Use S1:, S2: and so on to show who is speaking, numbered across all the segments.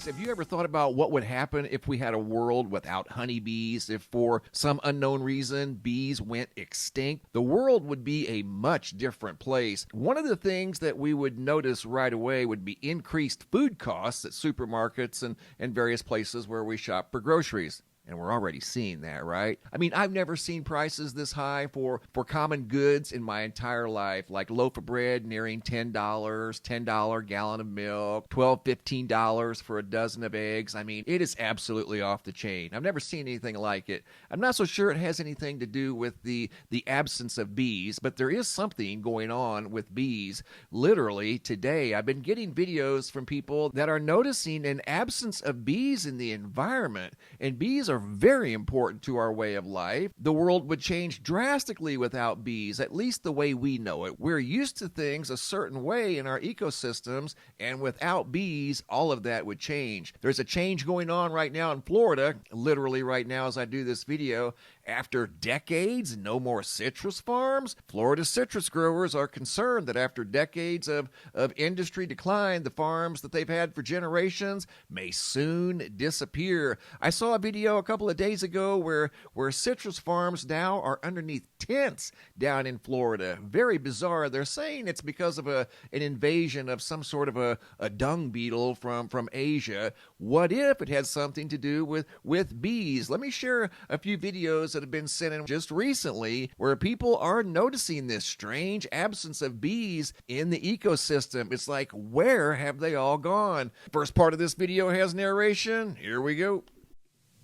S1: Honeybees. Have you ever thought about what would happen if we had a world without honeybees? If for some unknown reason bees went extinct, the world would be a much different place. One of the things that we would notice right away would be increased food costs at supermarkets and various places where we shop for groceries. And we're already seeing that, right? I mean, I've never seen prices this high for common goods in my entire life, like loaf of bread nearing $10, $10 gallon of milk, $12, $15 for a dozen of eggs. I mean, it is absolutely off the chain. I've never seen anything like it. I'm not so sure it has anything to do with the absence of bees, but there is something going on with bees. Literally, today, I've been getting videos from people that are noticing an absence of bees in the environment, and bees are very important to our way of life. The world would change drastically without bees, at least the way we know it. We're used to things a certain way in our ecosystems, and without bees, all of that would change. There's a change going on right now in Florida, literally right now as I do this video. After decades, no more citrus farms. Florida citrus growers are concerned that after decades of industry decline, the farms that they've had for generations may soon disappear. I saw a video a couple of days ago where citrus farms now are underneath tents down in Florida. Very bizarre. They're saying it's because of an invasion of some sort of a dung beetle from Asia. What if it had something to do with bees? Let me share a few videos that have been sent in just recently where people are noticing this strange absence of bees in the ecosystem. It's like, where have they all gone? First part of this video has narration. Here we go.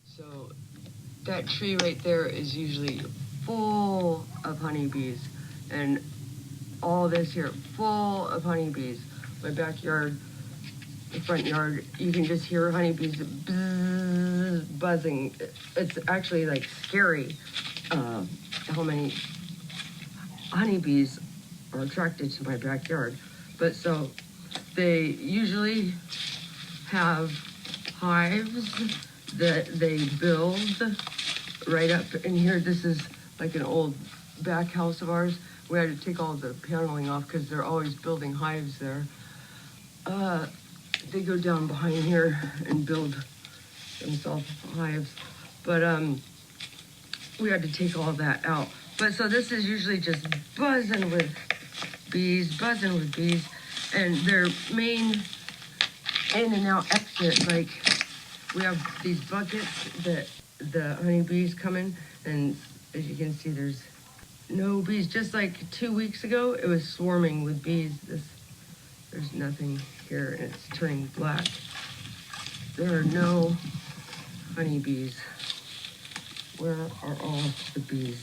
S2: So that tree right there is usually full of honeybees, and all this here full of honeybees. My backyard, the front yard, you can just hear honeybees buzzing. It's actually like scary how many honeybees are attracted to my backyard. But so they usually have hives that they build right up in here. This is like an old back house of ours. We had to take all the paneling off because they're always building hives there. They go down behind here and build themselves hives. But we had to take all that out. But so this is usually just buzzing with bees. And their main in and out exit, like we have these buckets that the honeybees come in, and as you can see, there's no bees. Just like 2 weeks ago, it was swarming with bees. There's nothing here, and it's turning black. There are no honeybees. Where are all the bees?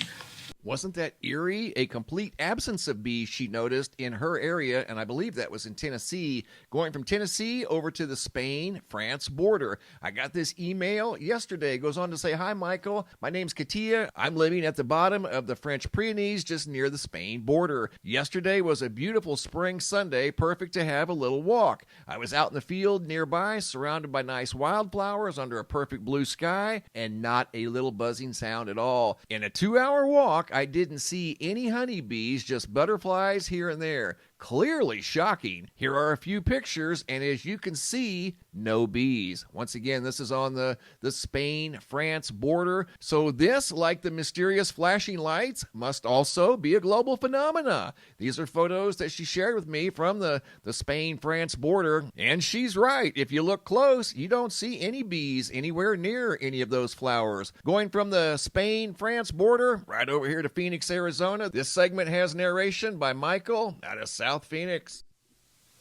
S1: Wasn't that eerie? A complete absence of bees she noticed in her area, and I believe that was in Tennessee, going from Tennessee over to the Spain-France border. I got this email yesterday. It goes on to say, "Hi, Michael. My name's Katia. I'm living at the bottom of the French Pyrenees, just near the Spain border. Yesterday was a beautiful spring Sunday, perfect to have a little walk. I was out in the field nearby, surrounded by nice wildflowers under a perfect blue sky, and not a little buzzing sound at all. In a 2-hour walk, I didn't see any honeybees, just butterflies here and there. Clearly shocking. Here are a few pictures, and as you can see, no bees." Once again, this is on the Spain-France border. So this, like the mysterious flashing lights, must also be a global phenomena. These are photos that she shared with me from the Spain-France border, and she's right. If you look close, you don't see any bees anywhere near any of those flowers. Going from the Spain-France border right over here to Phoenix, Arizona, this segment has narration by Michael out of South Phoenix.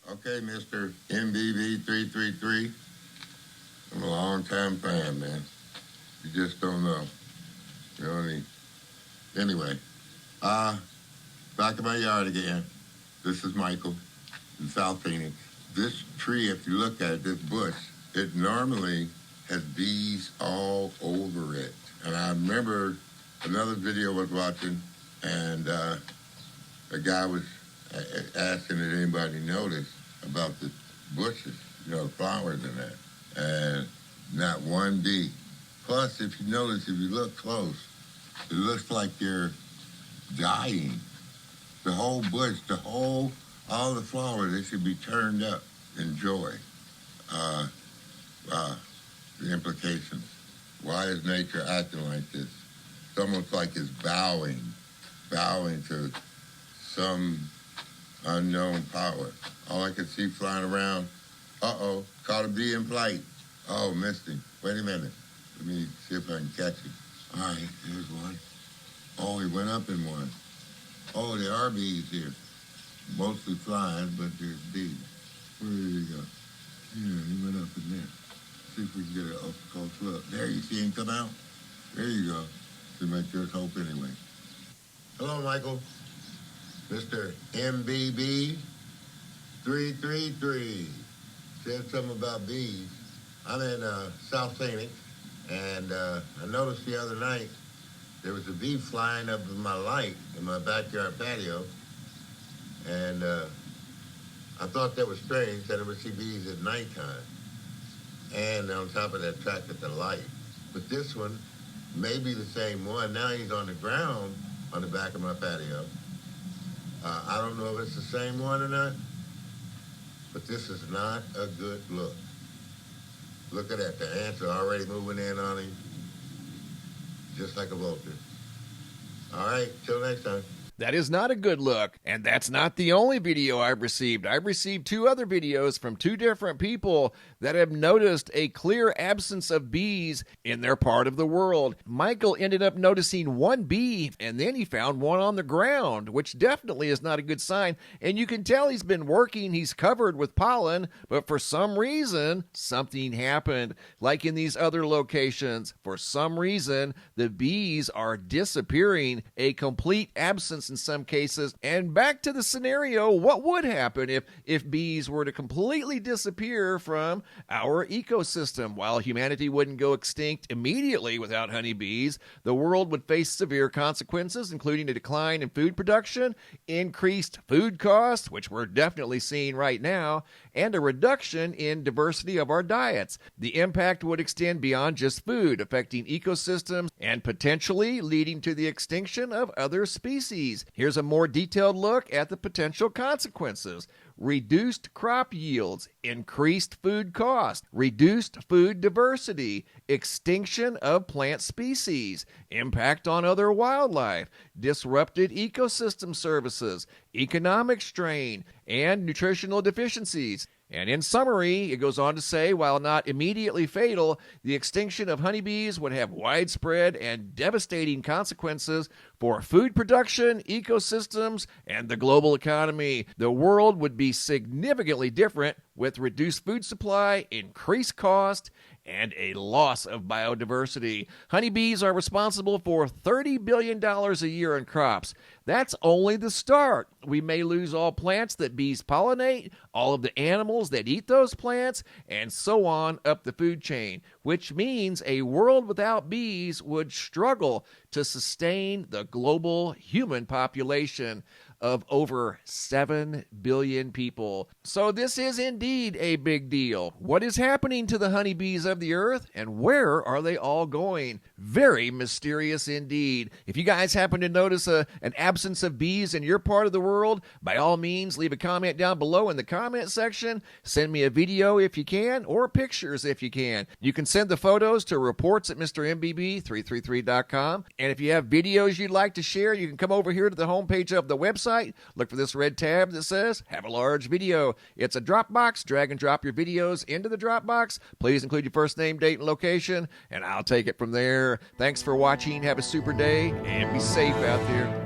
S3: Okay, Mr. MBV333. I'm a long-time fan, man. You just don't know. Anyway, back in my yard again. This is Michael in South Phoenix. This tree, if you look at it, this bush, it normally has bees all over it. And I remember another video I was watching, and a guy was asking if anybody noticed about the bushes, flowers and that, and not one bee. Plus, if you notice, if you look close, it looks like they're dying. The whole bush, all the flowers, they should be turned up in joy. the implications. Why is nature acting like this? It's almost like it's bowing to some unknown power. All I could see flying around, caught a bee in flight. Oh, missed him. Wait a minute. Let me see if I can catch him. All right, here's one. Oh, he went up in one. Oh, there are bees here. Mostly flies, but there's bees. Where did he go? Yeah, he went up in there. See if we can get an up-close look. There, you see him come out? There you go. To make there's hope anyway. Hello, Michael. Mr. MBB 333 said something about bees. I'm in South Phoenix, and I noticed the other night there was a bee flying up in my light in my backyard patio, and I thought that was strange that I would see bees at nighttime and on top of that track at the light. But this one may be the same one. Now he's on the ground on the back of my patio. I don't know if it's the same one or not, but this is not a good look. Look at that. The ants are already moving in on him, just like a vulture. All right, till next time.
S1: That is not a good look, and that's not the only video I've received. I've received 2 other videos from 2 different people that have noticed a clear absence of bees in their part of the world. Michael ended up noticing 1 bee, and then he found 1 on the ground, which definitely is not a good sign. And you can tell he's been working, he's covered with pollen, but for some reason, something happened. Like in these other locations, for some reason, the bees are disappearing, a complete absence in some cases. And back to the scenario, what would happen if bees were to completely disappear from our ecosystem? While humanity wouldn't go extinct immediately without honeybees, the world would face severe consequences, including a decline in food production, increased food costs, which we're definitely seeing right now, and a reduction in diversity of our diets. The impact would extend beyond just food, affecting ecosystems and potentially leading to the extinction of other species. Here's a more detailed look at the potential consequences. Reduced crop yields, increased food cost, reduced food diversity, extinction of plant species, impact on other wildlife, disrupted ecosystem services, economic strain, and nutritional deficiencies. And in summary, it goes on to say, while not immediately fatal, the extinction of honeybees would have widespread and devastating consequences for food production, ecosystems, and the global economy. The world would be significantly different with reduced food supply, increased cost, and a loss of biodiversity. Honeybees are responsible for $30 billion a year in crops. That's only the start. We may lose all plants that bees pollinate, all of the animals that eat those plants, and so on up the food chain, which means a world without bees would struggle to sustain the global human population of over 7 billion people. So this is indeed a big deal. What is happening to the honeybees of the earth, and where are they all going? Very mysterious indeed. If you guys happen to notice an absence of bees in your part of the world, by all means, leave a comment down below in the comment section. Send me a video if you can, or pictures if you can. You can send the photos to reports@mrmbb333.com. And if you have videos you'd like to share, you can come over here to the homepage of the website. Look for this red tab that says Have a Large Video. It's a Dropbox. Drag and drop your videos into the Dropbox. Please include your first name, date, and location, and I'll take it from there. Thanks for watching. Have a super day, and be safe out there.